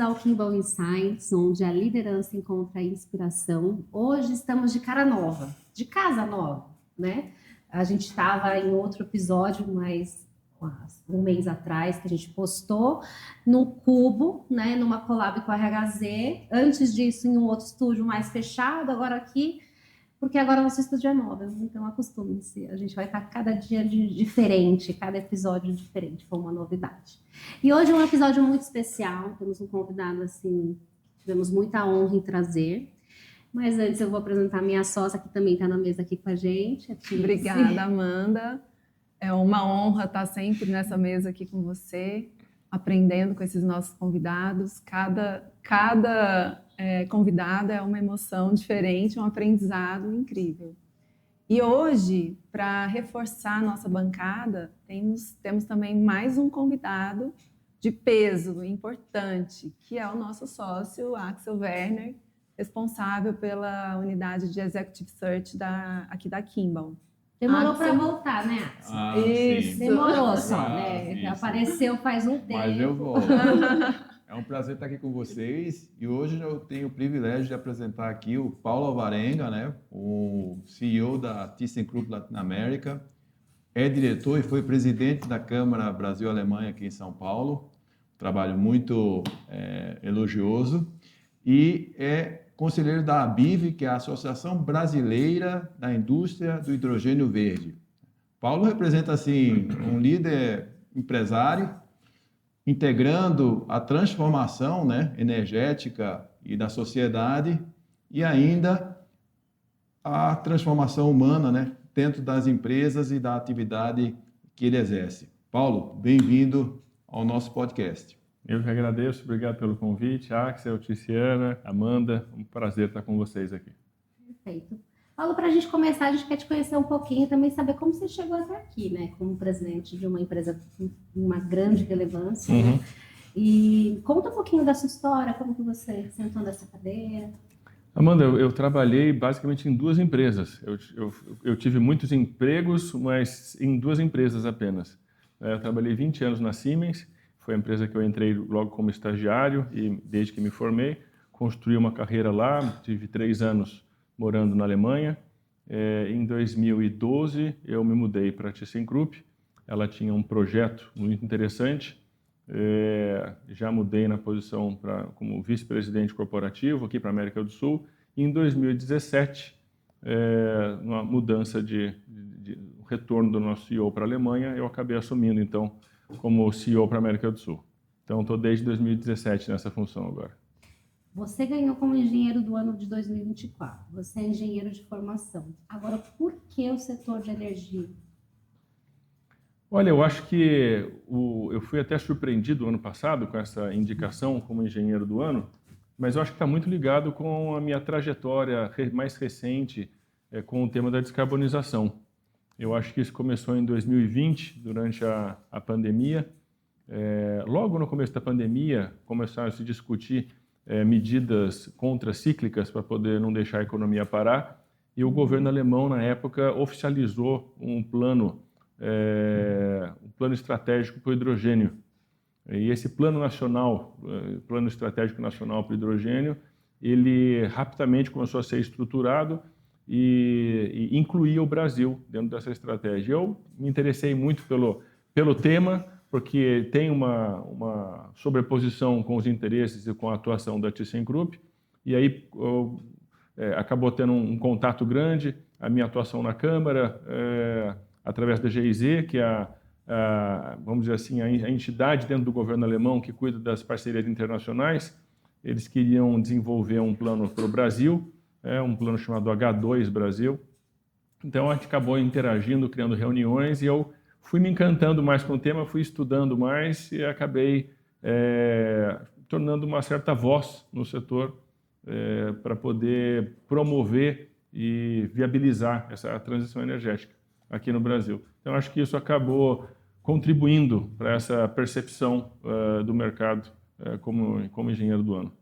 ao Kimball Insights, onde a liderança encontra a inspiração. Hoje estamos de cara nova, de casa nova, né? A gente estava em outro episódio, mas um mês atrás, que a gente postou no Cubo, né? Numa collab com a RHZ. Antes disso, em um outro estúdio mais fechado, agora aqui, porque agora nosso estúdio é novo, então acostume-se. A gente vai estar cada dia diferente, cada episódio diferente, foi uma novidade. E hoje é um episódio muito especial, temos um convidado assim, tivemos muita honra em trazer. Mas antes eu vou apresentar a minha sócia, que também está na mesa aqui com a gente. Obrigada, Amanda. É uma honra estar sempre nessa mesa aqui com você, aprendendo com esses nossos convidados. Cada convidado é uma emoção diferente, um aprendizado incrível. E hoje, para reforçar a nossa bancada, temos também mais um convidado de peso importante, que é o nosso sócio, Axel Werner, responsável pela unidade de Executive Search aqui da Kimball. Demorou para voltar, né, Axel? Isso. Sim. Demorou só, né? Isso. Apareceu faz um tempo. Mas eu volto. É um prazer estar aqui com vocês. E hoje eu tenho o privilégio de apresentar aqui o Paulo Alvarenga, né? O CEO da ThyssenKrupp Latinoamérica. É diretor e foi presidente da Câmara Brasil-Alemanha aqui em São Paulo. Trabalho muito elogioso. E é conselheiro da ABIV, que é a Associação Brasileira da Indústria do Hidrogênio Verde. Paulo representa, assim, um líder empresário, integrando a transformação, né, energética e da sociedade, e ainda a transformação humana, né, dentro das empresas e da atividade que ele exerce. Paulo, bem-vindo ao nosso podcast. Eu que agradeço, obrigado pelo convite, Axel, Tiziana, Amanda, um prazer estar com vocês aqui. Perfeito. Paulo, para a gente começar, a gente quer te conhecer um pouquinho e também saber como você chegou até aqui, né? Como presidente de uma empresa com uma grande relevância, né? E conta um pouquinho da sua história, como que você sentou nessa cadeira. Amanda, eu trabalhei basicamente em duas empresas. Eu tive muitos empregos, mas em duas empresas apenas. Eu trabalhei 20 anos na Siemens. Foi a empresa que eu entrei logo como estagiário e desde que me formei, construí uma carreira lá, tive 3 anos morando na Alemanha. Em 2012, eu me mudei para a ThyssenKrupp. Ela tinha um projeto muito interessante. Já mudei na posição como vice-presidente corporativo aqui para a América do Sul. E em 2017, uma mudança de retorno do nosso CEO para a Alemanha, eu acabei assumindo, então, como CEO para a América do Sul. Então, estou desde 2017 nessa função agora. Você ganhou como engenheiro do ano de 2024. Você é engenheiro de formação. Agora, por que o setor de energia? Olha, eu acho que eu fui até surpreendido ano passado com essa indicação como engenheiro do ano, mas eu acho que está muito ligado com a minha trajetória mais recente com o tema da descarbonização. Eu acho que isso começou em 2020, durante a pandemia. Logo no começo da pandemia, começaram a se discutir medidas contracíclicas para poder não deixar a economia parar. E o governo alemão, na época, oficializou um plano estratégico para o hidrogênio. E esse plano estratégico nacional para o hidrogênio, ele rapidamente começou a ser estruturado e incluía o Brasil dentro dessa estratégia. Eu me interessei muito pelo tema, porque tem uma sobreposição com os interesses e com a atuação da ThyssenKrupp, e aí acabou tendo um contato grande, a minha atuação na Câmara, através da GIZ, que é vamos dizer assim, a entidade dentro do governo alemão que cuida das parcerias internacionais. Eles queriam desenvolver um plano para o Brasil, um plano chamado H2 Brasil. Então, a gente acabou interagindo, criando reuniões, e eu fui me encantando mais com o tema, fui estudando mais e acabei tornando uma certa voz no setor para poder promover e viabilizar essa transição energética aqui no Brasil. Então, acho que isso acabou contribuindo para essa percepção do mercado como engenheiro do ano.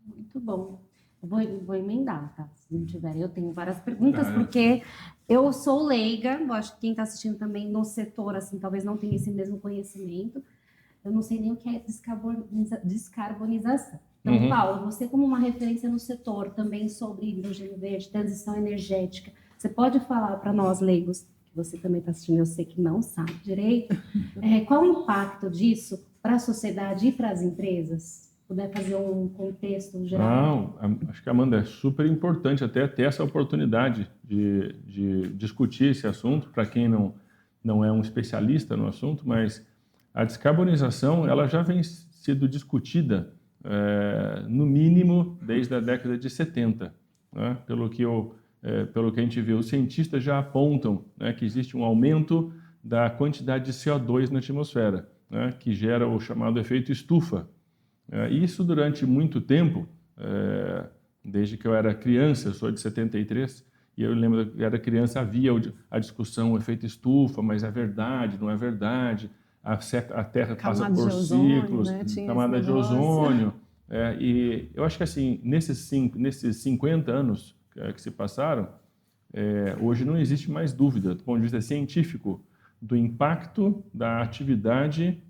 Muito bom. Vou emendar, tá? Se não tiver, eu tenho várias perguntas, porque eu sou leiga, eu acho que quem está assistindo também no setor, assim, talvez não tenha esse mesmo conhecimento. eu não sei nem o que é descarbonização. Então, Paulo, você como uma referência no setor também sobre hidrogênio verde, transição energética, você pode falar para nós leigos, que você também está assistindo, eu sei que não sabe direito, qual o impacto disso para a sociedade e para as empresas? Puder fazer um contexto geral? Acho que, Amanda, é super importante até ter essa oportunidade de discutir esse assunto, para quem não é um especialista no assunto, mas a descarbonização ela já vem sendo discutida, no mínimo, desde a década de 70. Né? Pelo que a gente vê, os cientistas já apontam, né, que existe um aumento da quantidade de CO2 na atmosfera, né, que gera o chamado efeito estufa. Isso durante muito tempo, desde que eu era criança, eu sou de 73, e eu lembro que eu era criança, havia a discussão, o efeito estufa, mas é verdade, não é verdade, a Terra passa por ciclos, né? Camada de ozônio, e eu acho que assim, nesses 50 anos que se passaram, hoje não existe mais dúvida, do ponto de vista científico, do impacto da atividade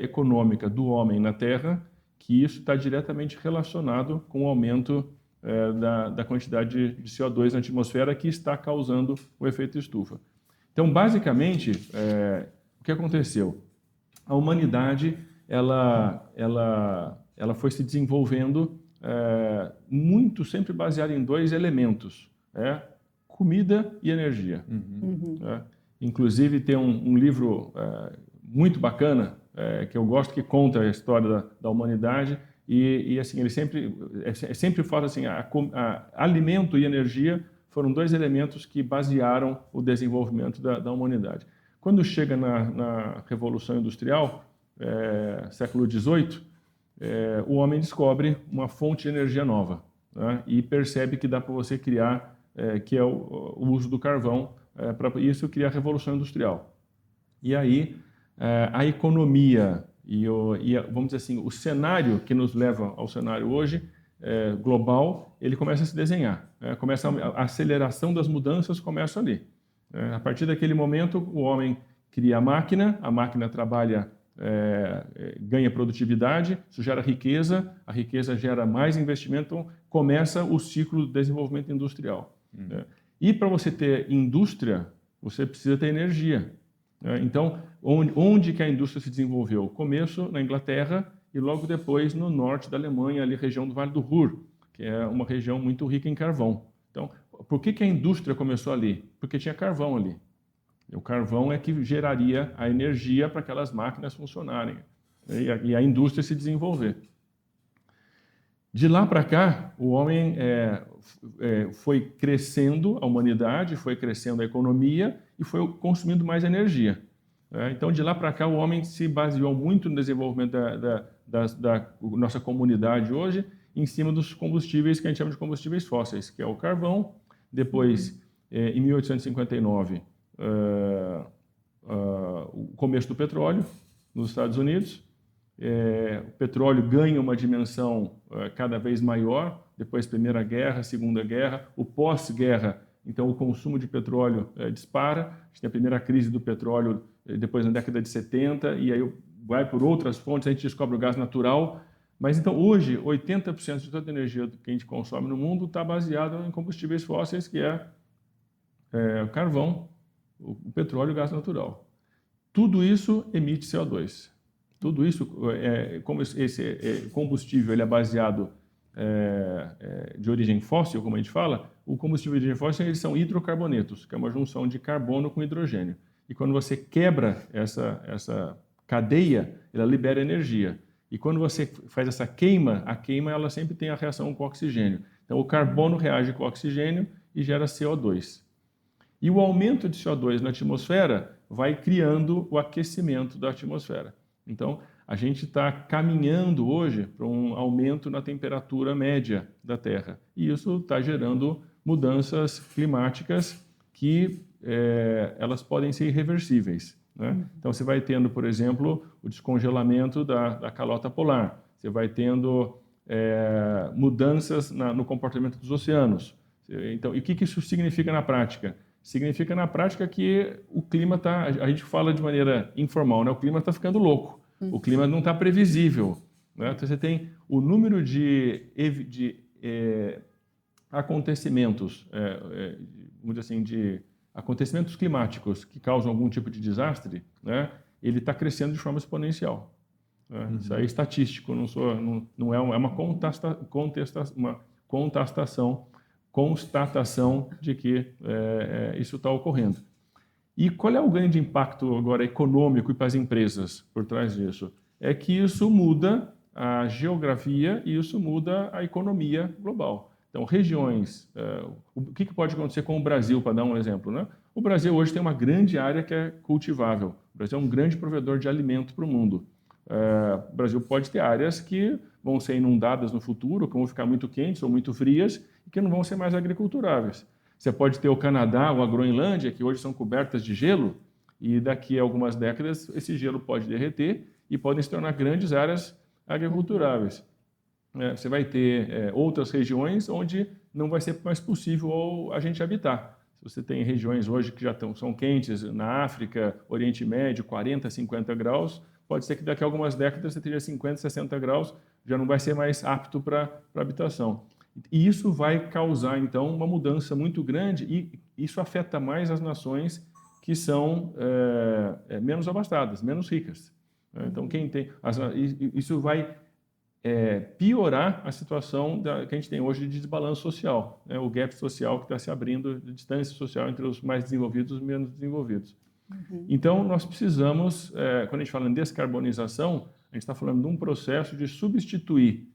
econômica do homem na Terra, que isso está diretamente relacionado com o aumento da quantidade de CO2 na atmosfera que está causando o efeito estufa. Então, basicamente, o que aconteceu? A humanidade ela foi se desenvolvendo muito sempre baseada em dois elementos, comida e energia. Inclusive, tem um livro muito bacana, que eu gosto, que conta a história da humanidade e assim, ele sempre fala assim, alimento e energia foram dois elementos que basearam o desenvolvimento da humanidade. Quando chega na Revolução Industrial, século XVIII, o homem descobre uma fonte de energia nova, né, e percebe que dá para você criar, que é o uso do carvão, para isso cria a Revolução Industrial. E aí, a economia vamos dizer assim, o cenário que nos leva ao cenário hoje, global, ele começa a se desenhar. A aceleração das mudanças começa ali. A partir daquele momento, o homem cria a máquina trabalha, ganha produtividade, isso gera riqueza, a riqueza gera mais investimento, então começa o ciclo do desenvolvimento industrial. E para você ter indústria, você precisa ter energia. Então, onde que a indústria se desenvolveu? Começo na Inglaterra e logo depois no norte da Alemanha, ali região do Vale do Ruhr, que é uma região muito rica em carvão. Então, por que a indústria começou ali? Porque tinha carvão ali. E o carvão é que geraria a energia para aquelas máquinas funcionarem e a indústria se desenvolver. De lá para cá, o homem foi crescendo, a humanidade foi crescendo a economia e foi consumindo mais energia. Então, de lá para cá, o homem se baseou muito no desenvolvimento da nossa comunidade hoje em cima dos combustíveis que a gente chama de combustíveis fósseis, que é o carvão. Depois, em 1859, o começo do petróleo nos Estados Unidos. O petróleo ganha uma dimensão cada vez maior, depois Primeira Guerra, Segunda Guerra, o pós-guerra, então o consumo de petróleo dispara, a gente tem a primeira crise do petróleo depois na década de 70, e aí vai por outras fontes, a gente descobre o gás natural, mas então hoje 80% de toda a energia que a gente consome no mundo está baseada em combustíveis fósseis, que é o carvão, o petróleo e o gás natural. Tudo isso emite CO2. Tudo isso, como esse combustível ele é baseado de origem fóssil, como a gente fala, o combustível de origem fóssil eles são hidrocarbonetos, que é uma junção de carbono com hidrogênio. E quando você quebra essa cadeia, ela libera energia. E quando você faz essa queima, a queima ela sempre tem a reação com o oxigênio. Então o carbono reage com o oxigênio e gera CO2. E o aumento de CO2 na atmosfera vai criando o aquecimento da atmosfera. Então, a gente está caminhando hoje para um aumento na temperatura média da Terra. E isso está gerando mudanças climáticas que elas podem ser irreversíveis, né? Então, você vai tendo, por exemplo, o descongelamento da calota polar. Você vai tendo mudanças no comportamento dos oceanos. Então, e o que isso significa na prática? Significa na prática que o clima está, a gente fala de maneira informal, né? O clima está ficando louco. O clima não está previsível, né? Então, você tem o número de acontecimentos, vamos dizer assim, de acontecimentos climáticos que causam algum tipo de desastre, né? Ele está crescendo de forma exponencial. Né? Isso aí é estatístico, não é uma constatação de que isso está ocorrendo. E qual é o grande impacto agora econômico e para as empresas por trás disso? É que isso muda a geografia e isso muda a economia global. Então, regiões, o que pode acontecer com o Brasil, para dar um exemplo, né? O Brasil hoje tem uma grande área que é cultivável. O Brasil é um grande provedor de alimento para o mundo. O Brasil pode ter áreas que vão ser inundadas no futuro, que vão ficar muito quentes ou muito frias e que não vão ser mais agriculturáveis. Você pode ter o Canadá ou a Groenlândia, que hoje são cobertas de gelo, e daqui a algumas décadas esse gelo pode derreter e podem se tornar grandes áreas agriculturáveis. Você vai ter outras regiões onde não vai ser mais possível a gente habitar. Você tem regiões hoje que já são quentes, na África, Oriente Médio, 40, 50 graus, pode ser que daqui a algumas décadas você tenha 50, 60 graus, já não vai ser mais apto para habitação. E isso vai causar, então, uma mudança muito grande e isso afeta mais as nações que são menos abastadas, menos ricas. Então, isso vai piorar a situação que a gente tem hoje de desbalanço social, né? O gap social que está se abrindo, de distância social entre os mais desenvolvidos e os menos desenvolvidos. Então, nós precisamos, quando a gente fala em descarbonização, a gente está falando de um processo de substituir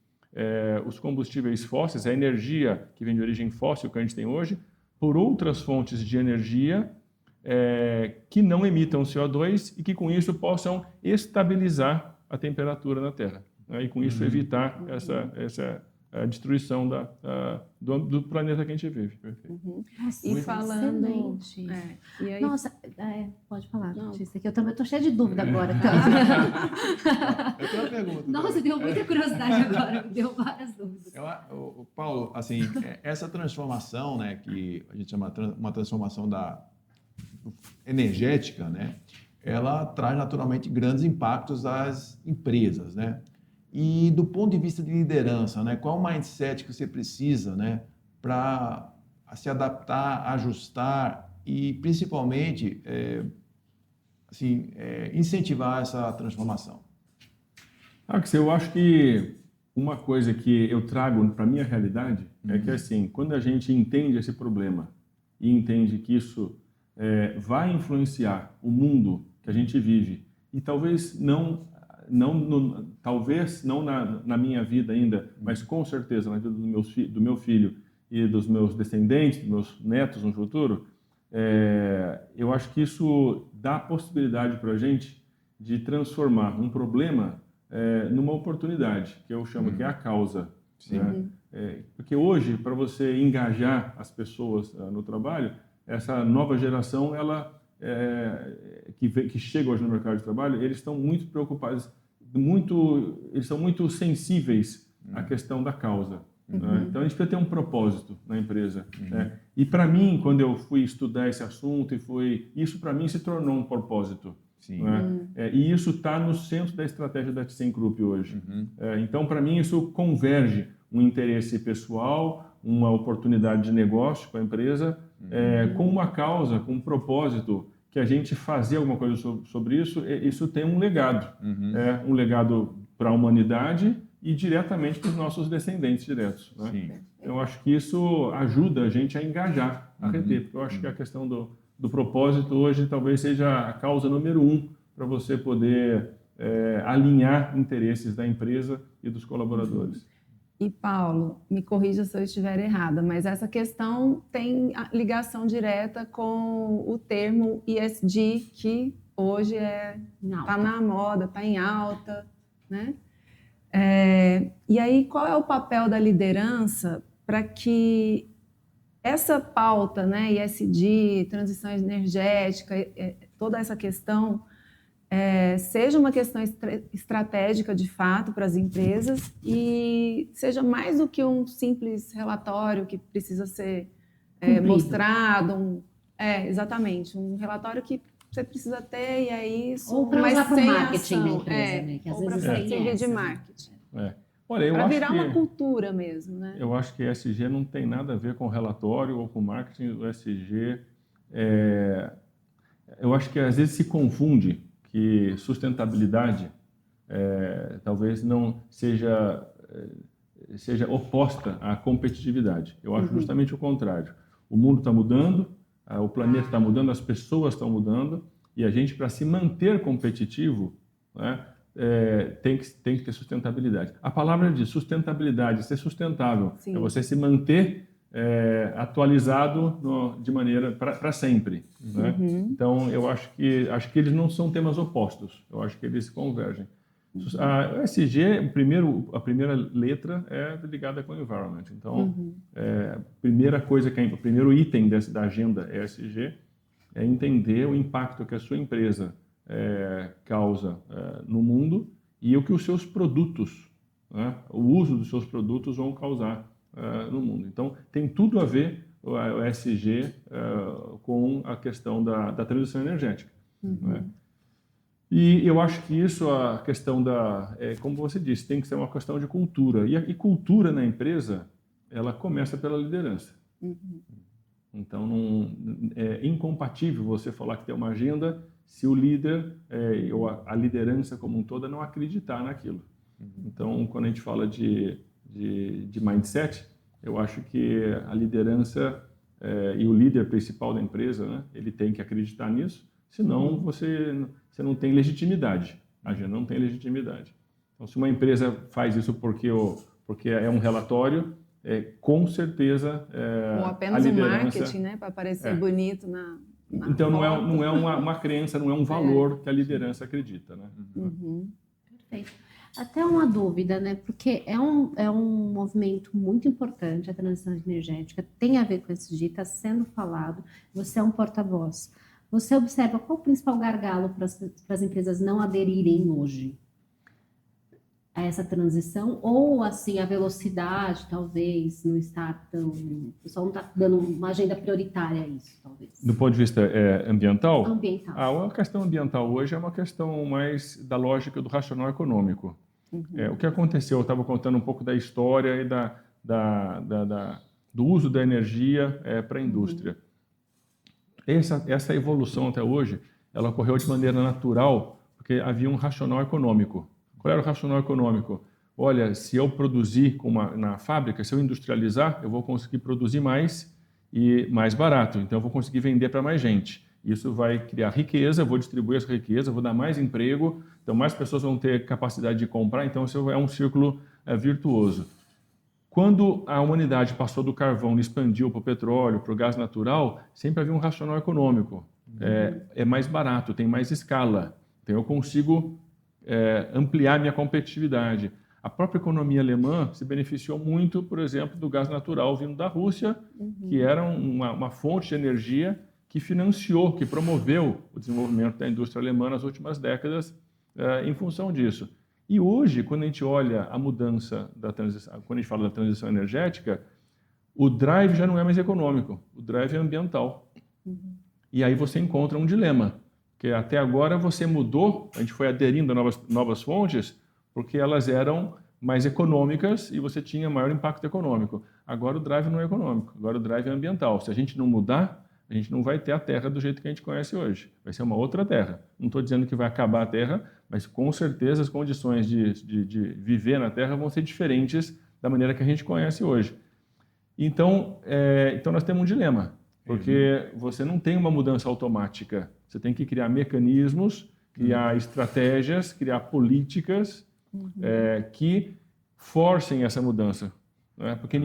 os combustíveis fósseis, a energia que vem de origem fóssil que a gente tem hoje, por outras fontes de energia que não emitam CO2 e que, com isso, possam estabilizar a temperatura na Terra. E com isso evitar essa destruição do planeta que a gente vive. Nossa, E falando... E aí... Nossa, pode falar, Letícia, que eu também estou cheia de dúvida agora. Eu tenho uma pergunta. Nossa, deu muita curiosidade agora, deu várias dúvidas. Paulo, assim, essa transformação, né, que a gente chama uma transformação energética, né, ela traz naturalmente grandes impactos às empresas, né? E do ponto de vista de liderança, né, qual o mindset que você precisa, né, para se adaptar, ajustar e, principalmente, incentivar essa transformação? Axel, eu acho que uma coisa que eu trago para a minha realidade é que, assim, quando a gente entende esse problema e entende que isso vai influenciar o mundo que a gente vive e talvez não na minha vida ainda, mas com certeza na vida do meu filho e dos meus descendentes, dos meus netos no futuro, eu acho que isso dá a possibilidade para a gente de transformar um problema numa oportunidade, que eu chamo que é a causa. Né? Porque hoje, para você engajar as pessoas no trabalho, essa nova geração, ela que chega hoje no mercado de trabalho, eles estão muito preocupados, eles são muito sensíveis à questão da causa. Né? Então, a gente precisa ter um propósito na empresa. Né? E, para mim, quando eu fui estudar esse assunto, isso, para mim, se tornou um propósito. Né? E isso está no centro da estratégia da ThyssenKrupp hoje. Então, para mim, isso converge um interesse pessoal, uma oportunidade de negócio com a empresa, com uma causa, com um propósito, que a gente fazer alguma coisa sobre isso, isso tem um legado. Um legado para a humanidade e diretamente para os nossos descendentes diretos. Né? Eu acho que isso ajuda a gente a engajar, a reter, porque eu acho que a questão do propósito hoje talvez seja a causa número 1 para você poder alinhar interesses da empresa e dos colaboradores. E, Paulo, me corrija se eu estiver errada, mas essa questão tem ligação direta com o termo ESG, que hoje está na moda, está em alta, né? E aí, qual é o papel da liderança para que essa pauta, né, ESG, transição energética, toda essa questão seja uma questão estratégica de fato para as empresas e seja mais do que um simples relatório que precisa ser mostrado, exatamente, um relatório que você precisa ter, e aí isso... Ou para mas usar para o sem marketing da ação, empresa, né? Que às ou para vezes tem servir de essa, né? marketing. Olha, eu Para acho virar que... uma cultura mesmo, né? Eu acho que ESG não tem nada a ver com relatório ou com marketing. O ESG, eu acho que às vezes se confunde que sustentabilidade talvez não seja oposta à competitividade. Eu acho justamente o contrário. O mundo está mudando, o planeta está mudando, as pessoas estão mudando, e a gente, para se manter competitivo, né, tem que ter sustentabilidade. A palavra diz sustentabilidade, ser sustentável, Sim. é você se manter atualizado de maneira para sempre. Né? Então, eu acho que eles não são temas opostos, eu acho que eles convergem. A ESG, a primeira letra é ligada com o environment. Então, a primeira coisa o primeiro item da agenda ESG é entender o impacto que a sua empresa causa no mundo e o que os seus produtos, né, o uso dos seus produtos vão causar no mundo. Então, tem tudo a ver o ESG com a questão da transição energética. Né? E eu acho que isso, a questão como você disse, tem que ser uma questão de cultura. E cultura na empresa, ela começa pela liderança. Então, é incompatível você falar que tem uma agenda se o líder ou a liderança como um todo não acreditar naquilo. Então, quando a gente fala de mindset, eu acho que a liderança e o líder principal da empresa, né, ele tem que acreditar nisso, senão você não tem legitimidade. A agenda não tem legitimidade. Então, se uma empresa faz isso porque é um relatório, com certeza ou apenas a um liderança... marketing, né, para parecer bonito na Então, foto. não é uma crença, não é um valor que a liderança acredita. Né? Perfeito. Até uma dúvida, né? Porque é um movimento muito importante, a transição energética, tem a ver com esse dia, está sendo falado, você é um porta-voz. Você observa qual o principal gargalo para as empresas não aderirem hoje a essa transição? Ou, assim, a velocidade, talvez, não está tão... O pessoal não está dando uma agenda prioritária a isso, talvez. Do ponto de vista ambiental? Ambiental. A questão ambiental hoje é uma questão mais da lógica do racional econômico. O que aconteceu, eu estava contando um pouco da história e do uso da energia para a indústria. Essa evolução até hoje, ela ocorreu de maneira natural, porque havia um racional econômico. Qual era o racional econômico? Olha, se eu produzir na fábrica, se eu industrializar, eu vou conseguir produzir mais e mais barato. Então, eu vou conseguir vender para mais gente. Isso vai criar riqueza, eu vou distribuir essa riqueza, vou dar mais emprego, então mais pessoas vão ter capacidade de comprar, então isso é um círculo virtuoso. Quando a humanidade passou do carvão e expandiu para o petróleo, para o gás natural, sempre havia um racional econômico. É mais barato, tem mais escala, então eu consigo ampliar minha competitividade. A própria economia alemã se beneficiou muito, por exemplo, do gás natural vindo da Rússia, que era uma fonte de energia que financiou, que promoveu o desenvolvimento da indústria alemã nas últimas décadas em função disso. E hoje, quando a gente olha a mudança da transição, quando a gente fala da transição energética, o drive já não é mais econômico, o drive é ambiental. E aí você encontra um dilema, porque até agora você mudou, a gente foi aderindo a novas fontes, porque elas eram mais econômicas e você tinha maior impacto econômico. Agora o drive não é econômico, agora o drive é ambiental. Se a gente não mudar, a gente não vai ter a Terra do jeito que a gente conhece hoje. Vai ser uma outra Terra. Não estou dizendo que vai acabar a Terra, mas com certeza as condições de viver na Terra vão ser diferentes da maneira que a gente conhece hoje. Então nós temos um dilema, porque você não tem uma mudança automática. Você tem que criar mecanismos, criar estratégias, criar políticas que forcem essa mudança. Né? Porque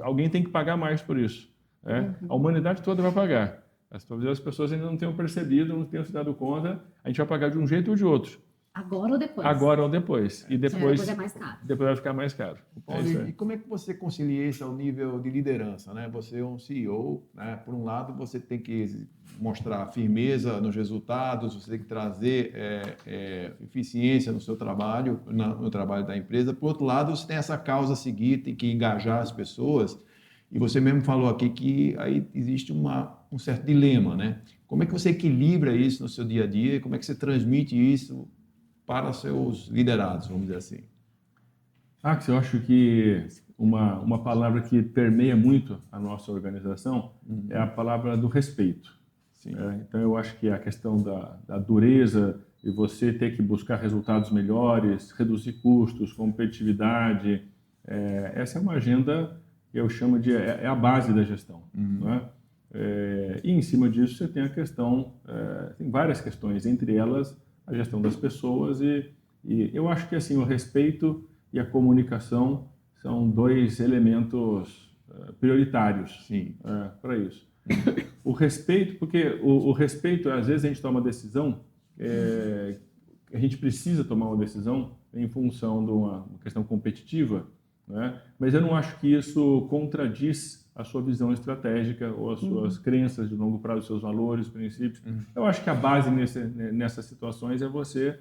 alguém tem que pagar mais por isso. Né? A humanidade toda vai pagar. Talvez as pessoas ainda não tenham percebido, não tenham se dado conta. A gente vai pagar de um jeito ou de outro. Agora ou depois? Agora ou depois. E depois é mais caro. Depois vai ficar mais caro. Paulo, e como é que você concilia isso ao nível de liderança? Né? Você é um CEO, né? Por um lado você tem que mostrar firmeza nos resultados, você tem que trazer eficiência no seu trabalho, no trabalho da empresa. Por outro lado, você tem essa causa a seguir, tem que engajar as pessoas. E você mesmo falou aqui que aí existe uma um certo dilema, né? Como é que você equilibra isso no seu dia a dia e como é que você transmite isso para seus liderados, vamos dizer assim? Axel, eu acho que uma palavra que permeia muito a nossa organização é a palavra do respeito. Sim. Então, eu acho que a questão da dureza e você ter que buscar resultados melhores, reduzir custos, competitividade, essa é uma agenda que eu chamo de a base da gestão. Não é? E em cima disso você tem a questão, tem várias questões, entre elas a gestão das pessoas e eu acho que assim o respeito e a comunicação são dois elementos prioritários para isso. O respeito, porque o respeito, às vezes a gente toma uma decisão, a gente precisa tomar uma decisão em função de uma questão competitiva, né? Mas eu não acho que isso contradiz a sua visão estratégica ou as suas crenças de longo prazo, os seus valores, princípios. Eu acho que a base nessas situações é você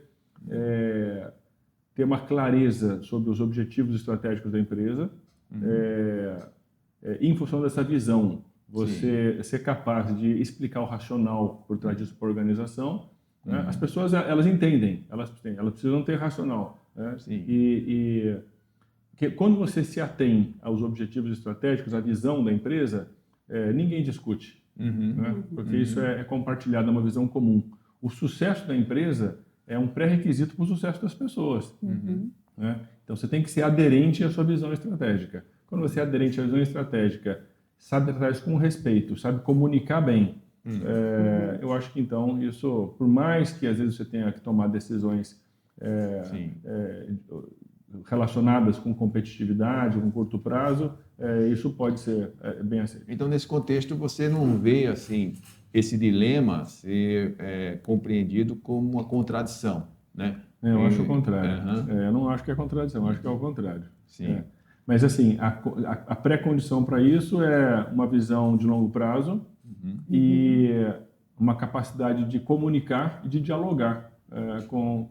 ter uma clareza sobre os objetivos estratégicos da empresa, em função dessa visão, você ser capaz de explicar o racional por trás disso para a organização. Né? As pessoas, elas entendem, elas precisam ter racional. Né? Que quando você se atém aos objetivos estratégicos, à visão da empresa, ninguém discute, né? Porque isso é compartilhado, é uma visão comum. O sucesso da empresa é um pré-requisito para o sucesso das pessoas. Né? Então, você tem que ser aderente à sua visão estratégica. Quando você é aderente à visão estratégica, sabe tratar isso com respeito, sabe comunicar bem, eu acho que, então, isso, por mais que às vezes você tenha que tomar decisões relacionadas com competitividade, com curto prazo, isso pode ser bem aceito. Então, nesse contexto, você não vê assim esse dilema ser compreendido como uma contradição, né? Eu acho o contrário. Eu não acho que é contradição, eu acho que é o contrário. Sim. Mas, assim, a pré-condição para isso é uma visão de longo prazo e uma capacidade de comunicar e de dialogar com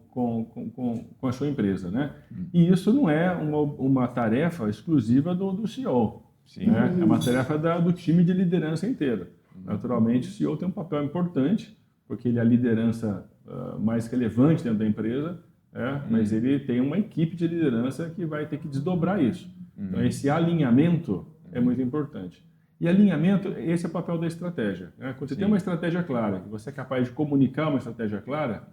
a sua empresa, né? E isso não é uma tarefa exclusiva do CEO. Né? É uma tarefa do time de liderança inteiro. Naturalmente, o CEO tem um papel importante, porque ele é a liderança mais relevante dentro da empresa, mas ele tem uma equipe de liderança que vai ter que desdobrar isso. Então, esse alinhamento é muito importante. E alinhamento, esse é o papel da estratégia. Né? Quando você tem uma estratégia clara, que você é capaz de comunicar uma estratégia clara,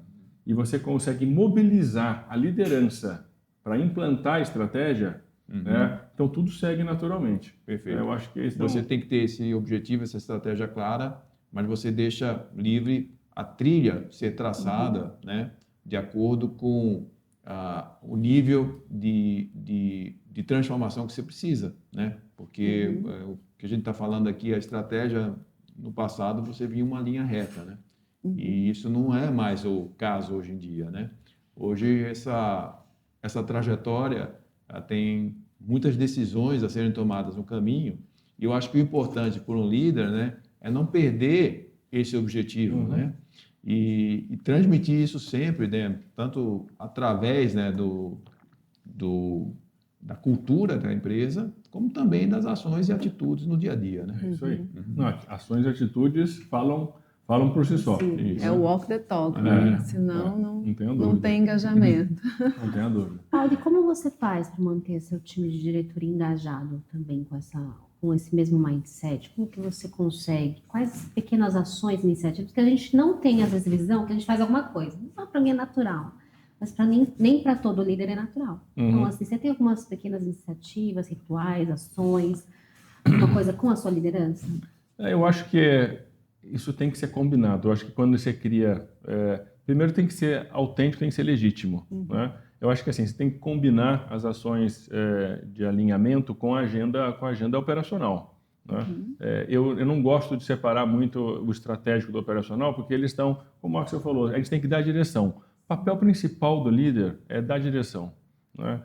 e você consegue mobilizar a liderança para implantar a estratégia, então tudo segue naturalmente. Perfeito. Eu acho que você tem que ter esse objetivo, essa estratégia clara, mas você deixa livre a trilha ser traçada, né, de acordo com o nível de transformação que você precisa, né? Porque o que a gente está falando aqui, a estratégia, no passado você via uma linha reta, né? E isso não é mais o caso hoje em dia, né? Hoje essa trajetória tem muitas decisões a serem tomadas no caminho, e eu acho que o importante por um líder, né, é não perder esse objetivo, né? E transmitir isso sempre, né, tanto através, né, da cultura da empresa, como também das ações e atitudes no dia a dia, né? É isso aí. Não, ações e atitudes falam por si só. Sim, é o walk the talk, né? Senão não tem engajamento. Não tenha dúvida. Paulo, e como você faz para manter seu time de diretoria engajado também com esse mesmo mindset? Como que você consegue? Quais pequenas ações, iniciativas? Porque a gente não tem, às vezes, visão que a gente faz alguma coisa. Não, para mim é natural. Mas nem para todo líder é natural. Então, assim, você tem algumas pequenas iniciativas, rituais, ações, alguma coisa com a sua liderança? Eu acho que isso tem que ser combinado. Eu acho que quando você cria... primeiro tem que ser autêntico, tem que ser legítimo. Né? Eu acho que assim, você tem que combinar as ações de alinhamento com a agenda operacional. Né? Eu não gosto de separar muito o estratégico do operacional, porque eles estão, como o Axel falou, a gente tem que dar direção. O papel principal do líder é dar direção. Né?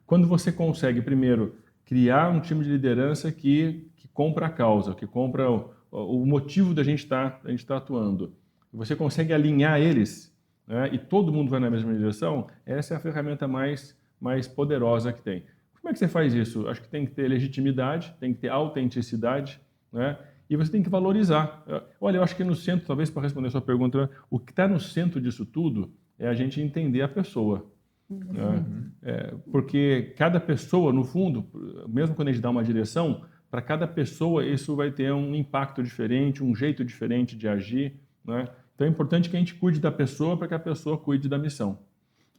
Quando você consegue, primeiro, criar um time de liderança que compra a causa, que compra o motivo da gente estar atuando, você consegue alinhar eles, né, e todo mundo vai na mesma direção, essa é a ferramenta mais poderosa que tem. Como é que você faz isso? Acho que tem que ter legitimidade, tem que ter autenticidade, né, E você tem que valorizar. Olha, eu acho que no centro, talvez para responder a sua pergunta, o que está no centro disso tudo é a gente entender a pessoa. Né? Porque cada pessoa, no fundo, mesmo quando a gente dá uma direção, para cada pessoa isso vai ter um impacto diferente, um jeito diferente de agir. Né? Então é importante que a gente cuide da pessoa para que a pessoa cuide da missão.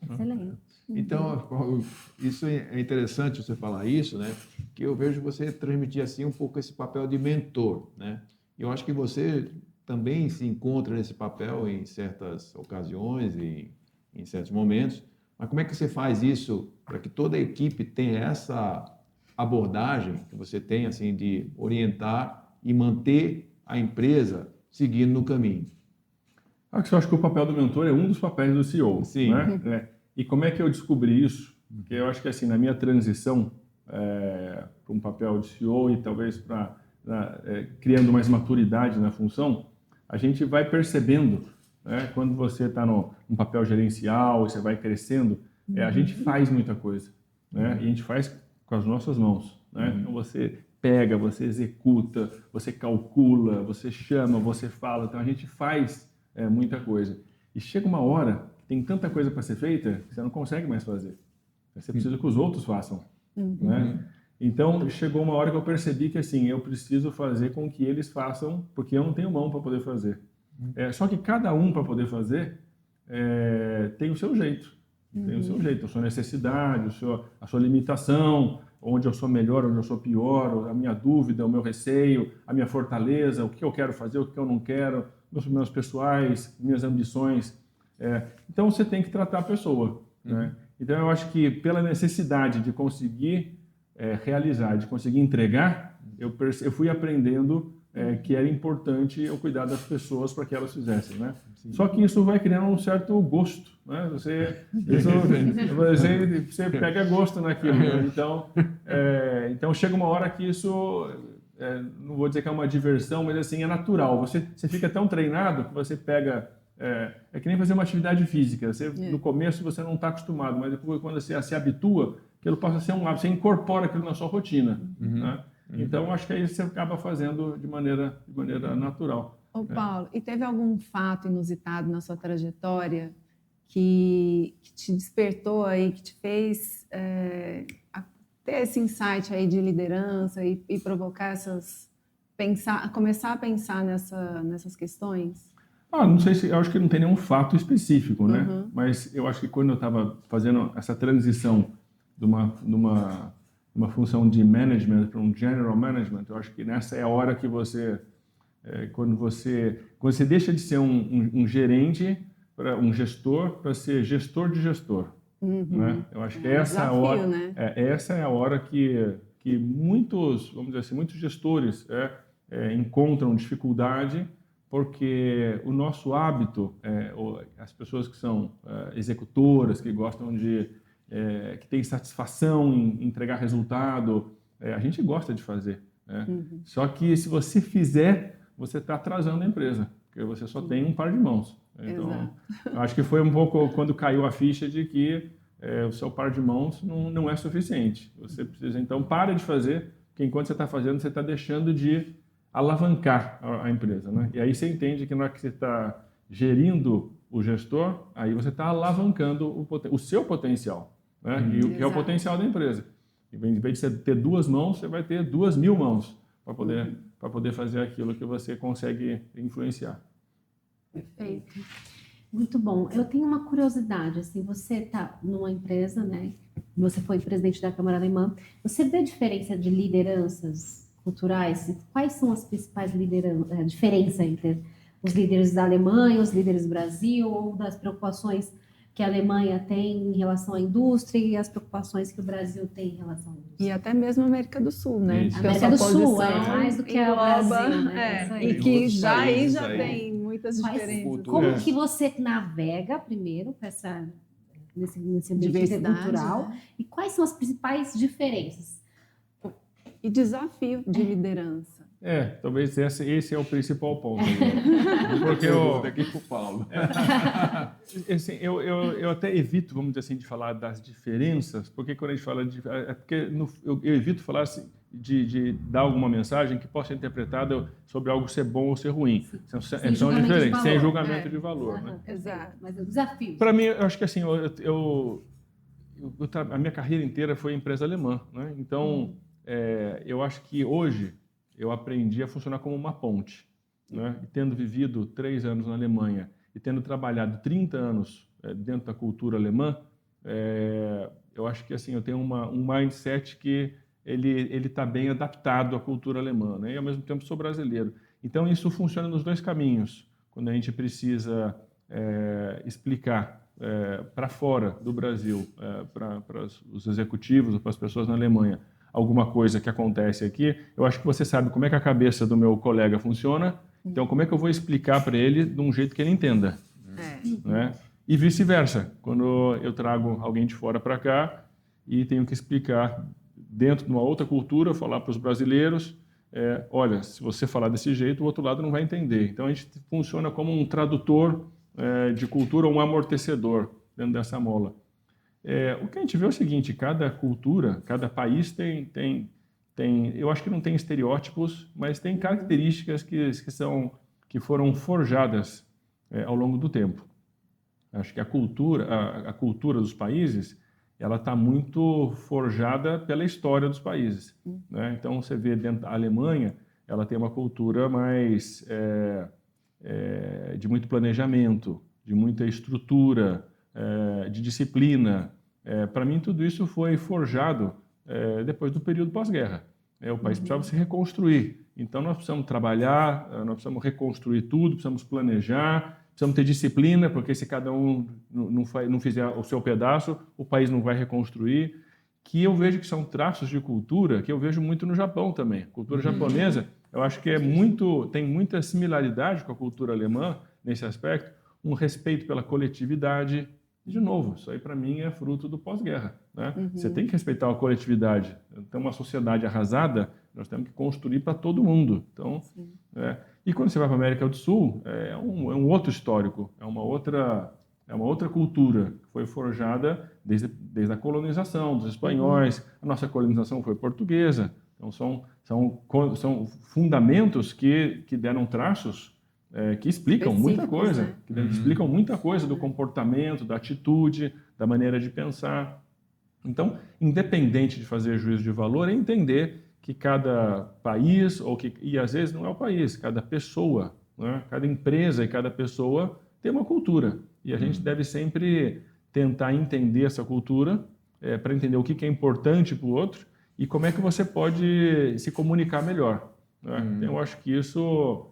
Excelente. Então, isso é interessante você falar isso, né? Que eu vejo você transmitir assim um pouco esse papel de mentor, né? Eu acho que você também se encontra nesse papel em certas ocasiões e em certos momentos. Mas como é que você faz isso para que toda a equipe tenha essa abordagem que você tem, assim, de orientar e manter a empresa seguindo no caminho? Eu acho que o papel do mentor é um dos papéis do CEO. Sim. Né? E como é que eu descobri isso? Porque eu acho que assim, na minha transição para um papel de CEO e talvez criando mais maturidade na função, a gente vai percebendo, né, quando você está num papel gerencial, você vai crescendo, a gente faz muita coisa. Né? E a gente faz com as nossas mãos. Né? Então você pega, você executa, você calcula, você chama, você fala. Então a gente faz muita coisa. E chega uma hora que tem tanta coisa para ser feita que você não consegue mais fazer. Você precisa que os outros façam. Né? Então chegou uma hora que eu percebi que assim, eu preciso fazer com que eles façam, porque eu não tenho mão para poder fazer. Só que cada um para poder fazer tem o seu jeito. Tem o seu jeito, a sua necessidade, a sua limitação, onde eu sou melhor, onde eu sou pior, a minha dúvida, o meu receio, a minha fortaleza, o que eu quero fazer, o que eu não quero, meus problemas pessoais, minhas ambições. Então você tem que tratar a pessoa. Né? Então eu acho que pela necessidade de conseguir realizar, de conseguir entregar, eu fui aprendendo que era importante eu cuidar das pessoas para que elas fizessem, né? Só que isso vai criando um certo gosto, né? Você pega gosto naquilo, né? Então chega uma hora que isso, não vou dizer que é uma diversão, mas assim, é natural. Você fica tão treinado que você pega... É que nem fazer uma atividade física. No começo você não está acostumado, mas depois quando você se habitua, aquilo passa a ser um hábito, você incorpora aquilo na sua rotina, né? Então, acho que aí você acaba fazendo de maneira natural. Ô, Paulo, e teve algum fato inusitado na sua trajetória que te despertou aí, que te fez ter esse insight aí de liderança e provocar começar a pensar nessas questões? Não sei eu acho que não tem nenhum fato específico, né? Mas eu acho que quando eu estava fazendo essa transição de uma função de management para um general management, eu acho que nessa é a hora que quando você deixa de ser um gerente, um gestor, para ser gestor de gestor. Né? Eu acho que essa é a hora que muitos, vamos dizer assim, muitos gestores encontram dificuldade, porque o nosso hábito, as pessoas que são executoras, que gostam que tem satisfação em entregar resultado, a gente gosta de fazer. Né? Só que se você fizer, você está atrasando a empresa, porque você só tem um par de mãos. Então, acho que foi um pouco quando caiu a ficha de que o seu par de mãos não é suficiente. Você precisa, então, para de fazer, porque enquanto você está fazendo, você está deixando de alavancar a empresa. Né? E aí você entende que na hora que você está gerindo o gestor, aí você está alavancando o seu potencial. Né? E que é o potencial da empresa. Em vez de você ter 2 mãos, você vai ter 2.000 mãos para poder fazer aquilo que você consegue influenciar. Perfeito. Muito bom. Eu tenho uma curiosidade, assim, você está numa empresa, né? Você foi presidente da Câmara Alemã. Você vê a diferença de lideranças culturais? Quais são as principais diferenças entre os líderes da Alemanha, os líderes do Brasil, ou das preocupações que a Alemanha tem em relação à indústria e as preocupações que o Brasil tem em relação à indústria? E até mesmo a América do Sul, né? A América do Sul, mais do que o Brasil, né? E que já tem muitas diferenças. Como que você navega, primeiro, nesse ambiente cultural, né? E quais são as principais diferenças? E desafio de liderança. Talvez esse é o principal ponto. Porque aqui para o Paulo. Assim, eu até evito, vamos dizer assim, de falar das diferenças, porque quando a gente fala eu evito falar assim, de dar alguma mensagem que possa ser interpretada sobre algo ser bom ou ser ruim. São diferentes, sem julgamento de valor. Né? Exato. Mas o desafio. Para mim, eu acho que assim, a minha carreira inteira foi em empresa alemã. Né? Então, eu acho que hoje eu aprendi a funcionar como uma ponte. Né? E tendo vivido 3 anos na Alemanha e tendo trabalhado 30 anos dentro da cultura alemã, eu acho que assim eu tenho um mindset que ele está bem adaptado à cultura alemã, né? E ao mesmo tempo sou brasileiro. Então isso funciona nos 2 caminhos. Quando a gente precisa explicar para fora do Brasil, para os executivos ou para as pessoas na Alemanha, alguma coisa que acontece aqui, eu acho que você sabe como é que a cabeça do meu colega funciona, então como é que eu vou explicar para ele de um jeito que ele entenda. Né? E vice-versa, quando eu trago alguém de fora para cá e tenho que explicar dentro de uma outra cultura, falar para os brasileiros, olha, se você falar desse jeito, o outro lado não vai entender. Então a gente funciona como um tradutor de cultura, um amortecedor dentro dessa mola. O que a gente vê é o seguinte, cada cultura, cada país tem eu acho que não tem estereótipos, mas tem características que foram forjadas ao longo do tempo. Acho que a cultura dos países ela está muito forjada pela história dos países. Né? Então, você vê dentro da Alemanha, ela tem uma cultura mais de muito planejamento, de muita estrutura, de disciplina. Para mim, tudo isso foi forjado depois do período pós-guerra. O país precisava se reconstruir. Então, nós precisamos trabalhar, nós precisamos reconstruir tudo, precisamos planejar, precisamos ter disciplina, porque se cada um não fizer o seu pedaço, o país não vai reconstruir. Que eu vejo que são traços de cultura que eu vejo muito no Japão também. A cultura japonesa, eu acho que tem muita similaridade com a cultura alemã nesse aspecto, um respeito pela coletividade. De novo, isso aí para mim é fruto do pós-guerra. Né? Você tem que respeitar a coletividade. Então, uma sociedade arrasada, nós temos que construir para todo mundo. Então, e quando você vai para a América do Sul, é um outro histórico, é uma outra cultura que foi forjada desde a colonização dos espanhóis. A nossa colonização foi portuguesa. Então, são fundamentos que deram traços que explicam muita coisa, né? que explicam muita coisa do comportamento, da atitude, da maneira de pensar. Então, independente de fazer juízo de valor, é entender que cada país, e às vezes não é o país, cada pessoa, né? Cada empresa e cada pessoa tem uma cultura. E a gente deve sempre tentar entender essa cultura para entender o que é importante para o outro e como é que você pode se comunicar melhor. Né? Então, eu acho que isso,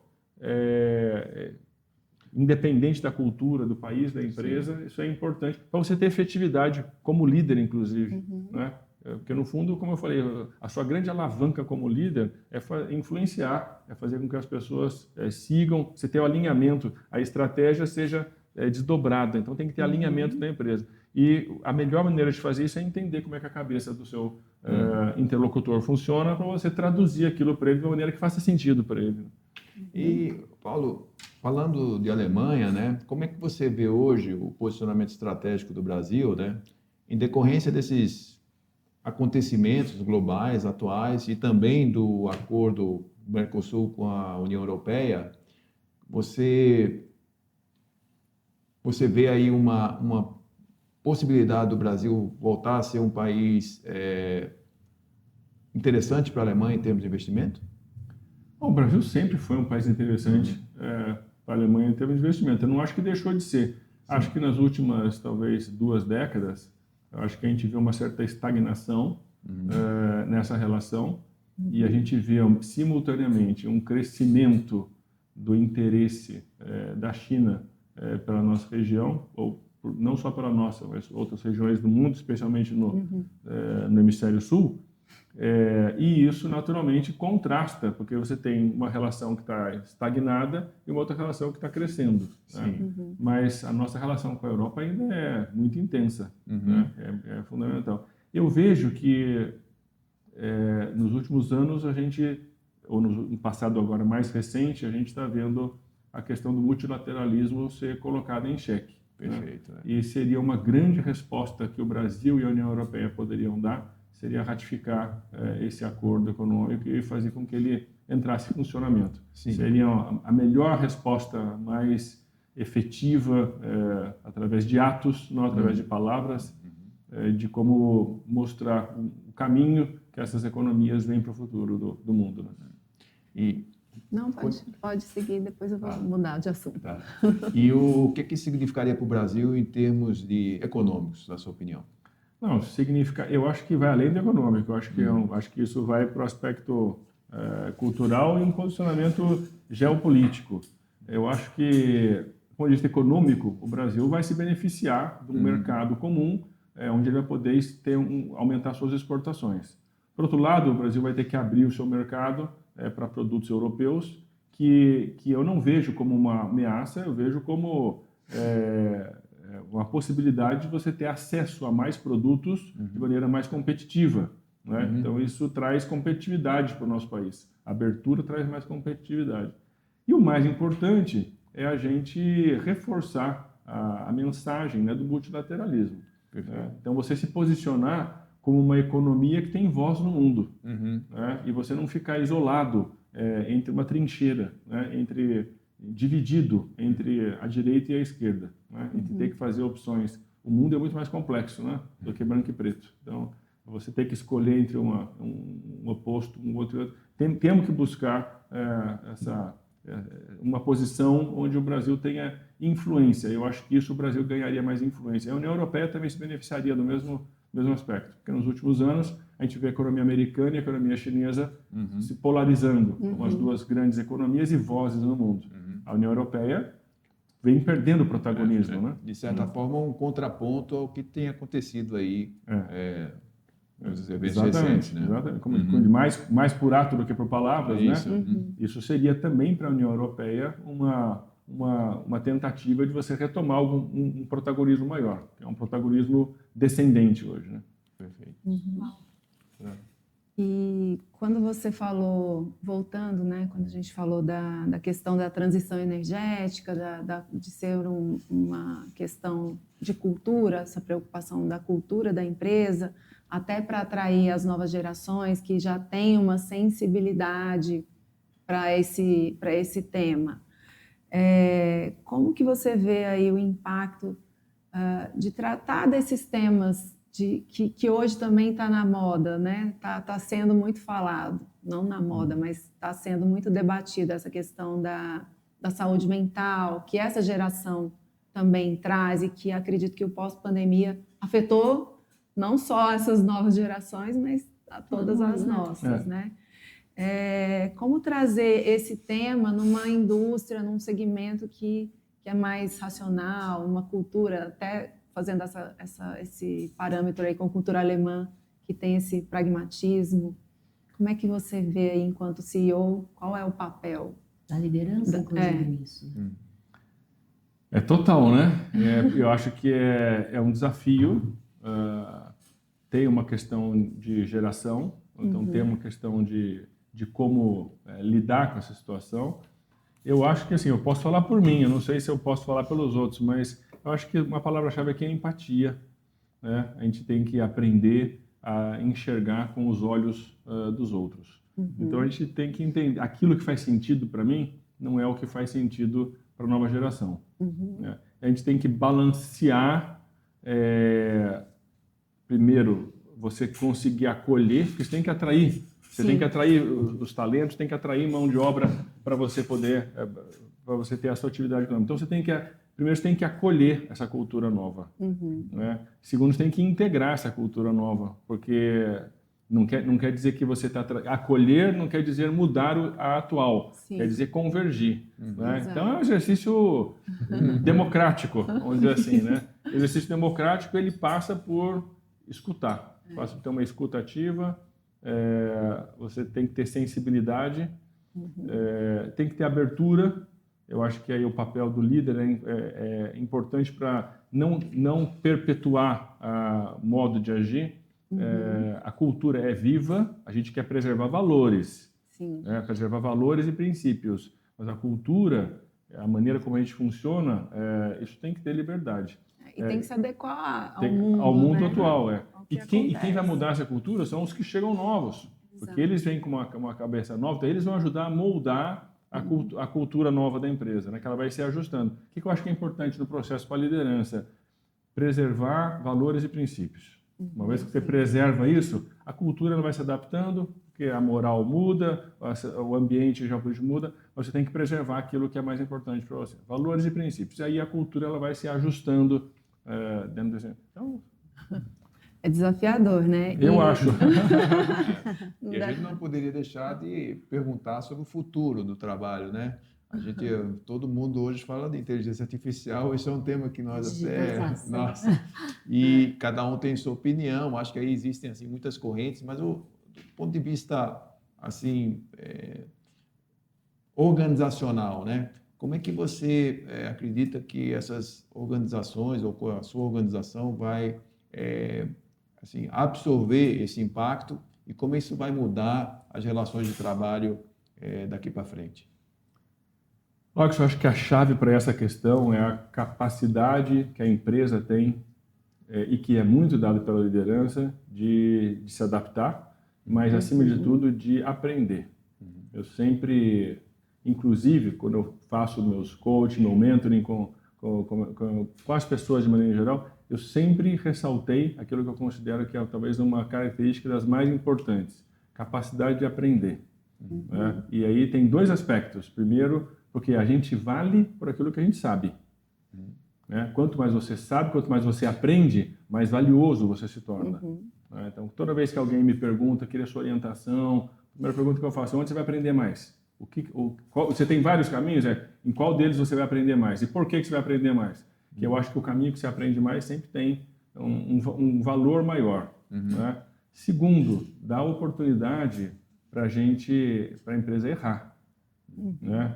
independente da cultura, do país, da empresa, isso é importante para você ter efetividade como líder, inclusive. Né? Porque, no fundo, como eu falei, a sua grande alavanca como líder é influenciar, é fazer com que as pessoas sigam, você ter o alinhamento, a estratégia seja desdobrada. Então, tem que ter alinhamento da empresa. E a melhor maneira de fazer isso é entender como é que a cabeça do seu interlocutor funciona para você traduzir aquilo para ele de uma maneira que faça sentido para ele. E, Paulo, falando de Alemanha, né, como é que você vê hoje o posicionamento estratégico do Brasil, né, em decorrência desses acontecimentos globais atuais e também do acordo do Mercosul com a União Europeia? Você vê aí uma possibilidade do Brasil voltar a ser um país interessante para a Alemanha em termos de investimento? O Brasil sempre foi um país interessante para a Alemanha em termos de investimento. Eu não acho que deixou de ser. Sim. Acho que nas últimas, talvez, 2 décadas, eu acho que a gente viu uma certa estagnação nessa relação e a gente vê simultaneamente um crescimento do interesse da China pela nossa região, ou não só pela nossa, mas outras regiões do mundo, especialmente no hemisfério sul. E isso naturalmente contrasta, porque você tem uma relação que está estagnada e uma outra relação que está crescendo. Né? Mas a nossa relação com a Europa ainda é muito intensa, né? É fundamental. Eu vejo que nos últimos anos ou no passado agora mais recente, a gente está vendo a questão do multilateralismo ser colocada em xeque. Perfeito. Né? E seria uma grande resposta que o Brasil e a União Europeia poderiam dar seria ratificar esse acordo econômico e fazer com que ele entrasse em funcionamento. Sim. Seria a melhor resposta, mais efetiva, através de atos, não através de palavras, de como mostrar o caminho que essas economias vêm para o futuro do mundo. Né? E, Não, pode seguir, depois eu vou mudar de assunto. tá. E o que significaria para o Brasil em termos econômicos, na sua opinião? Não, significa. Eu acho que vai além do econômico. Eu acho que isso vai para o aspecto cultural e um posicionamento geopolítico. Eu acho que, do ponto de vista econômico, o Brasil vai se beneficiar de um mercado comum, onde ele vai poder aumentar suas exportações. Por outro lado, o Brasil vai ter que abrir o seu mercado para produtos europeus, que eu não vejo como uma ameaça, eu vejo como uma possibilidade de você ter acesso a mais produtos de maneira mais competitiva. Né? Então, isso traz competitividade para o nosso país. A abertura traz mais competitividade. E o mais importante é a gente reforçar a mensagem, né, do multilateralismo. Então, você se posicionar como uma economia que tem voz no mundo. Né? E você não ficar isolado entre uma trincheira, né? Dividido entre a direita e a esquerda. Né? E ter que fazer opções. O mundo é muito mais complexo, né, do que branco e preto. Então, você tem que escolher entre um oposto, um outro. Temos que buscar uma posição onde o Brasil tenha influência. Eu acho que isso o Brasil ganharia mais influência. A União Europeia também se beneficiaria do mesmo aspecto, porque nos últimos anos a gente vê a economia americana e a economia chinesa se polarizando como as duas grandes economias e vozes no mundo. A União Europeia vem perdendo protagonismo, né? De certa forma, um contraponto ao que tem acontecido aí nos eventos recentes, né? Exatamente. Como mais por ato do que por palavras, Isso. né? Isso seria também para a União Europeia uma tentativa de você retomar um protagonismo maior, que é um protagonismo descendente hoje, né? Perfeito. E quando você falou, voltando, né, quando a gente falou da questão da transição energética, de ser uma questão de cultura, essa preocupação da cultura da empresa, até para atrair as novas gerações que já têm uma sensibilidade para esse tema. Como que você vê aí o impacto de tratar desses temas que hoje também está na moda, né? Tá sendo muito falado, não na moda, mas está sendo muito debatido essa questão da saúde mental, que essa geração também traz e que acredito que o pós-pandemia afetou não só essas novas gerações, mas a todas as nossas, né? Como trazer esse tema numa indústria, num segmento que é mais racional, uma cultura, até fazendo esse parâmetro aí com a cultura alemã, que tem esse pragmatismo. Como é que você vê aí, enquanto CEO, qual é o papel? Da liderança, inclusive, nisso. É total, né? Eu acho que é um desafio. Tem uma questão de geração, então tem uma questão de como lidar com essa situação. Eu acho que, assim, eu posso falar por mim, eu não sei se eu posso falar pelos outros, mas eu acho que uma palavra-chave aqui é empatia, né? A gente tem que aprender a enxergar com os olhos dos outros. Então a gente tem que entender, aquilo que faz sentido para mim não é o que faz sentido para a nova geração. Né? A gente tem que balancear, primeiro, você conseguir acolher, porque você tem que atrair. Você tem que atrair os talentos, tem que atrair mão de obra para você poder, para você ter a sua atividade econômica. Então primeiro você tem que acolher essa cultura nova. Né? Segundo, você tem que integrar essa cultura nova, porque não quer dizer que você está acolher, não quer dizer mudar a atual, quer dizer convergir. Né? Então é um exercício democrático, vamos dizer assim, né? O exercício democrático ele passa por escutar, passa por ter uma escuta ativa. Você tem que ter sensibilidade, tem que ter abertura. Eu acho que aí o papel do líder é importante para não perpetuar o modo de agir. A cultura é viva, a gente quer preservar valores, preservar valores e princípios, mas a cultura, a maneira como a gente funciona, isso tem que ter liberdade. E tem que se adequar ao mundo, ao mundo né? atual. que E quem vai acontece. mudar essa cultura são os que chegam novos. Porque Exato. eles vêm com uma cabeça nova, então eles vão ajudar a moldar a cultura nova da empresa, né? Que ela vai se ajustando. O que eu acho que é importante no processo para a liderança? Preservar valores e princípios. Uma vez que você preserva isso, a cultura ela vai se adaptando, porque a moral muda, o ambiente geopolítico muda, você tem que preservar aquilo que é mais importante para você. Valores e princípios. E aí a cultura ela vai se ajustando dentro desse... Então, É desafiador, né? eu acho. E a gente não poderia deixar de perguntar sobre o futuro do trabalho, né? Todo mundo hoje fala de inteligência artificial, esse é um tema que nós Digitalização. nossa, e cada um tem sua opinião. Acho que aí existem assim muitas correntes, mas do ponto de vista assim organizacional, né? Como é que você acredita que essas organizações ou a sua organização vai assim, absorver esse impacto e como isso vai mudar as relações de trabalho daqui para frente? Eu acho que a chave para essa questão é a capacidade que a empresa tem e que é muito dada pela liderança de se adaptar, mas, acima de tudo, de aprender. Eu sempre, inclusive, quando eu faço meus coaching, meu mentoring com as pessoas de maneira geral, eu sempre ressaltei aquilo que eu considero que é talvez uma característica das mais importantes, capacidade de aprender. Né? E aí tem dois aspectos. Primeiro, porque a gente vale por aquilo que a gente sabe. Né? Quanto mais você sabe, quanto mais você aprende, mais valioso você se torna. Né? Então, toda vez que alguém me pergunta, queria sua orientação, a primeira pergunta que eu faço é: onde você vai aprender mais? Você tem vários caminhos? Em qual deles você vai aprender mais? E por que você vai aprender mais? Que eu acho que o caminho que você aprende mais sempre tem um valor maior. Né? Segundo, dá oportunidade para a empresa errar. Né?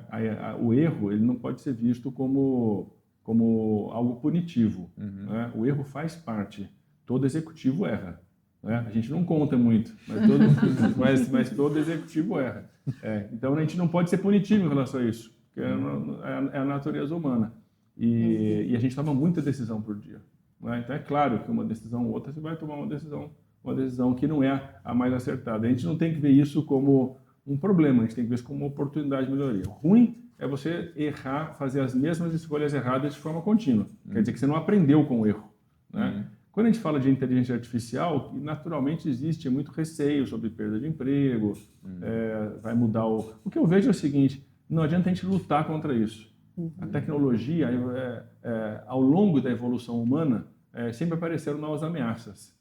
O erro ele não pode ser visto como algo punitivo. Né? O erro faz parte. Todo executivo erra. Né? A gente não conta muito, mas todo executivo erra. Então a gente não pode ser punitivo em relação a isso, porque é a natureza humana. E a gente toma muita decisão por dia. Né? Então é claro que uma decisão ou outra você vai tomar uma decisão que não é a mais acertada. A gente não tem que ver isso como um problema, a gente tem que ver isso como uma oportunidade de melhoria. O ruim é você errar, fazer as mesmas escolhas erradas de forma contínua. Quer dizer que você não aprendeu com o erro. Né? Quando a gente fala de inteligência artificial, naturalmente existe muito receio sobre perda de emprego, vai mudar o que eu vejo é o seguinte: não adianta a gente lutar contra isso. A tecnologia, ao longo da evolução humana, sempre apareceram novas ameaças.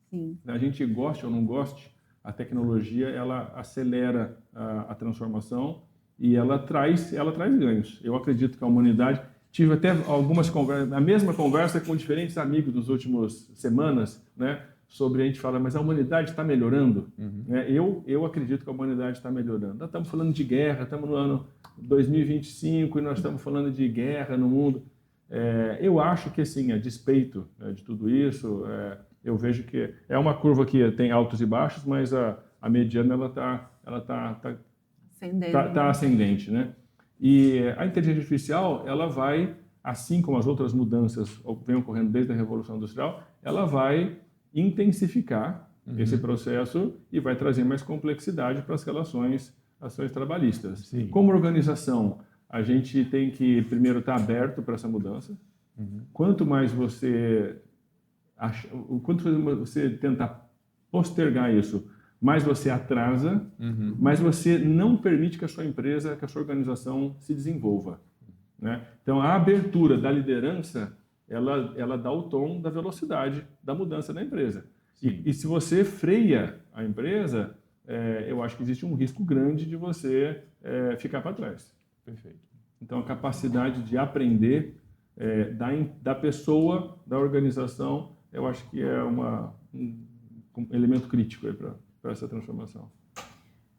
Sim. A gente goste ou não goste, a tecnologia ela acelera a transformação e ela traz ganhos. Eu acredito que a humanidade... Tive até algumas conversas, a mesma conversa com diferentes amigos das últimas semanas, né, sobre a gente falar, mas a humanidade está melhorando? Né? Eu acredito que a humanidade está melhorando. Nós estamos falando de guerra, estamos no ano 2025 e nós estamos falando de guerra no mundo. Eu acho que, assim, a despeito de tudo isso, eu vejo que é uma curva que tem altos e baixos, mas a mediana ela está ascendente, né? E a inteligência artificial, ela vai, assim como as outras mudanças vêm ocorrendo desde a Revolução Industrial, ela vai intensificar esse processo e vai trazer mais complexidade para as ações trabalhistas. Sim. Como organização, a gente tem que, primeiro, estar aberto para essa mudança. Quanto mais você tenta postergar isso, mais você atrasa, mais você não permite que a sua empresa, que a sua organização se desenvolva. Né? Então, a abertura da liderança, ela dá o tom da velocidade da mudança da empresa. E se você freia a empresa, eu acho que existe um risco grande de você ficar para trás. Perfeito. Então, a capacidade de aprender da pessoa, da organização, eu acho que é um elemento crítico aí para essa transformação.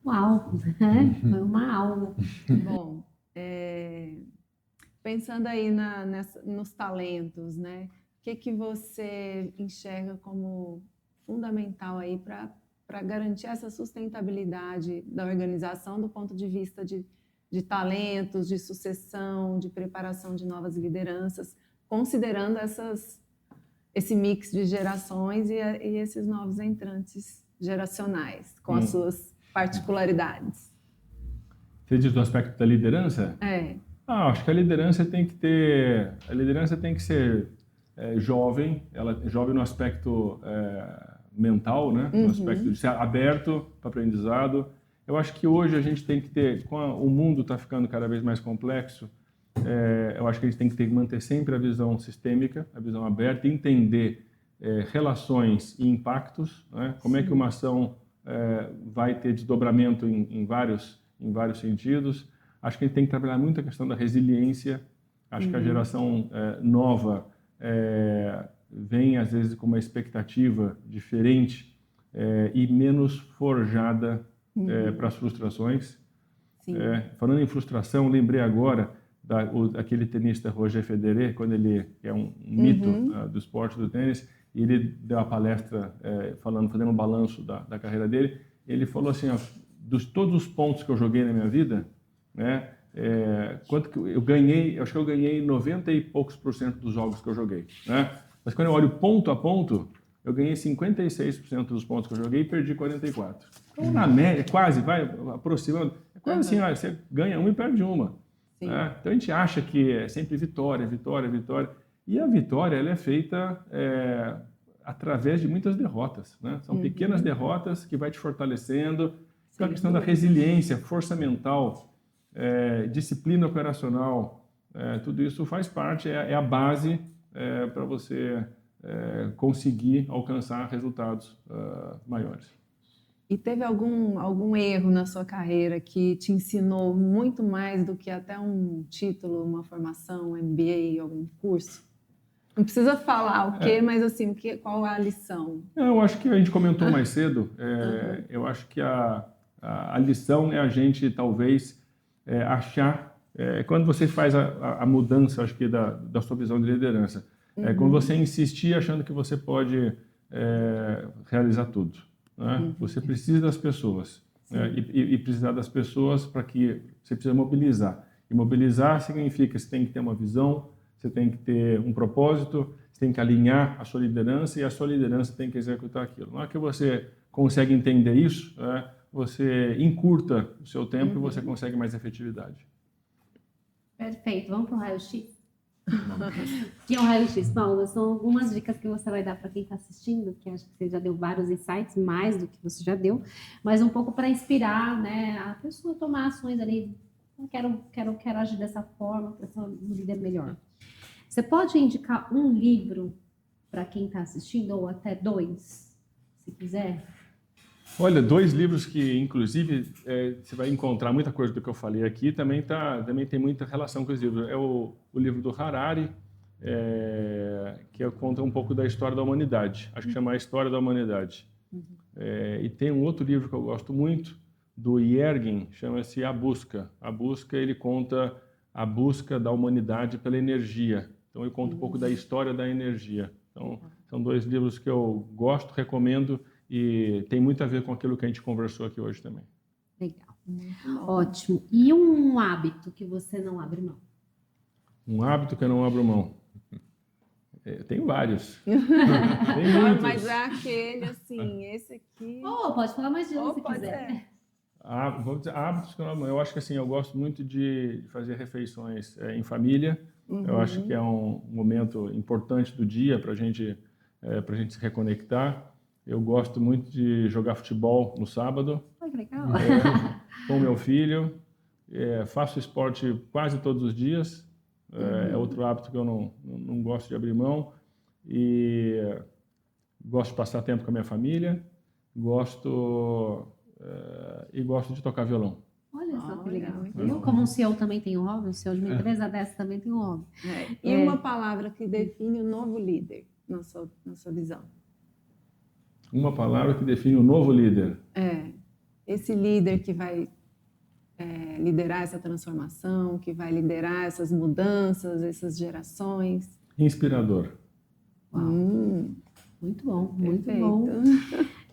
Uau! Foi uma aula. Bom, pensando aí nos talentos, né? O que você enxerga como fundamental aí para garantir essa sustentabilidade da organização do ponto de vista de talentos, de sucessão, de preparação de novas lideranças, considerando esse mix de gerações e esses novos entrantes geracionais, com as suas particularidades. Você diz do aspecto da liderança? Acho que a liderança tem que ser jovem, jovem no aspecto mental, né? No aspecto de ser aberto para aprendizado. Eu acho que hoje a gente tem que ter, o mundo está ficando cada vez mais complexo, eu acho que a gente tem que manter sempre a visão sistêmica, a visão aberta, entender relações e impactos, né? Como é que uma ação vai ter desdobramento em vários sentidos. Acho que a gente tem que trabalhar muito a questão da resiliência. Acho que a geração nova vem, às vezes, com uma expectativa diferente e menos forjada para as frustrações. Falando em frustração, lembrei agora daquele tenista Roger Federer, quando ele é um mito do esporte do tênis, e ele deu a palestra fazendo um balanço da carreira dele. Ele falou assim, dos todos os pontos que eu joguei na minha vida, né, quanto que eu ganhei? Acho que eu ganhei 90 e poucos % dos jogos que eu joguei, né? Mas quando eu olho ponto a ponto, eu ganhei 56% dos pontos que eu joguei e perdi 44%. Então, na média, quase, vai aproximando, é quase assim, você ganha uma e perde uma. Né? Então, a gente acha que é sempre vitória, vitória, vitória. E a vitória, ela é feita através de muitas derrotas, né? São pequenas derrotas que vai te fortalecendo. A questão da resiliência, força mental, disciplina operacional, tudo isso faz parte, é a base para você conseguir alcançar resultados maiores. E teve algum erro na sua carreira que te ensinou muito mais do que até um título, uma formação, um MBA, algum curso? Não precisa falar o quê, mas assim, qual é a lição? Eu acho que a gente comentou mais cedo, eu acho que a lição é a gente, talvez, achar... quando você faz a mudança, acho que da sua visão de liderança, quando você insistir achando que você pode realizar tudo. Né? Você precisa das pessoas. Né? E precisar das pessoas para que você precisa mobilizar. E mobilizar significa que você tem que ter uma visão, você tem que ter um propósito, você tem que alinhar a sua liderança e a sua liderança tem que executar aquilo. Na hora que você consegue entender isso, você encurta o seu tempo e você consegue mais efetividade. Perfeito. Vamos para o raio-x? Que é um raio-x? Paulo, são algumas dicas que você vai dar para quem está assistindo, que acho que você já deu vários insights, mais do que você já deu, mas um pouco para inspirar, né, a pessoa a tomar ações ali. Quero agir dessa forma para ser um líder melhor. Você pode indicar um livro para quem está assistindo, ou até 2, se quiser? Olha, 2 livros que, inclusive, você vai encontrar muita coisa do que eu falei aqui, também tem muita relação com os livros. É o livro do Harari, que conta um pouco da história da humanidade. Acho que chama A História da Humanidade. E tem um outro livro que eu gosto muito, do Yergin, chama-se A Busca. A Busca, ele conta a busca da humanidade pela energia. Então, ele conta um pouco da história da energia. Então, são 2 livros que eu gosto, recomendo, e tem muito a ver com aquilo que a gente conversou aqui hoje também. Legal. Ótimo. E um hábito que você não abre mão? Um hábito que eu não abro mão? Tenho vários. Tem muitos. Mas é aquele, assim, esse aqui... Pode falar mais de um se quiser. Vamos dizer, hábitos que eu não abro mão. Eu acho que assim, eu gosto muito de fazer refeições em família. Eu acho que é um momento importante do dia para a gente se reconectar. Eu gosto muito de jogar futebol no sábado. Que legal. Com meu filho. Faço esporte quase todos os dias. É outro hábito que eu não gosto de abrir mão. E gosto de passar tempo com a minha família. Gosto de tocar violão. Olha só que legal. Eu, como um CEO, também tenho um hobby. Um CEO de uma empresa dessa também tem um hobby. E uma palavra que define o novo líder, na sua visão? Uma palavra que define o novo líder. Esse líder que vai liderar essa transformação, que vai liderar essas mudanças, essas gerações. Inspirador. Muito bom, muito Perfeito. bom.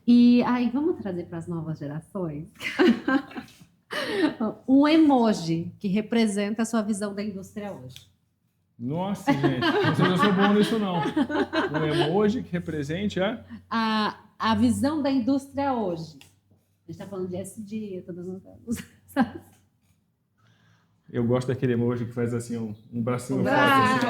E aí, vamos trazer para as novas gerações um emoji que representa a sua visão da indústria hoje. Nossa, gente, eu não sou bom nisso, não. Um emoji que represente A visão da indústria hoje. A gente está falando de SD, todas as... Eu gosto daquele emoji que faz assim um bracinho forte. braço.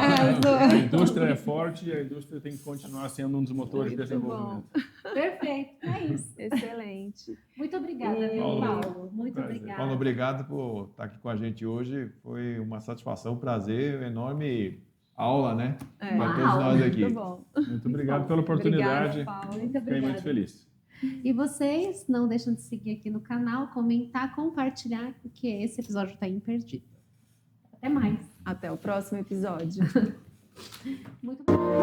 Assim, a indústria é forte e a indústria tem que continuar sendo um dos motores de Muito desenvolvimento. Perfeito, é isso. Excelente. Muito obrigada, viu, Paulo? Muito Prazer. obrigada. Paulo, obrigado por estar aqui com a gente hoje. Foi uma satisfação, um prazer, enorme aula, né? É. Para todos nós aqui. Muito bom. Muito obrigado pela oportunidade. Obrigada, Paulo. Muito Fiquei obrigada. muito feliz. E vocês não deixam de seguir aqui no canal, comentar, compartilhar, porque esse episódio está imperdível. Até mais. Até o próximo episódio. Muito bom.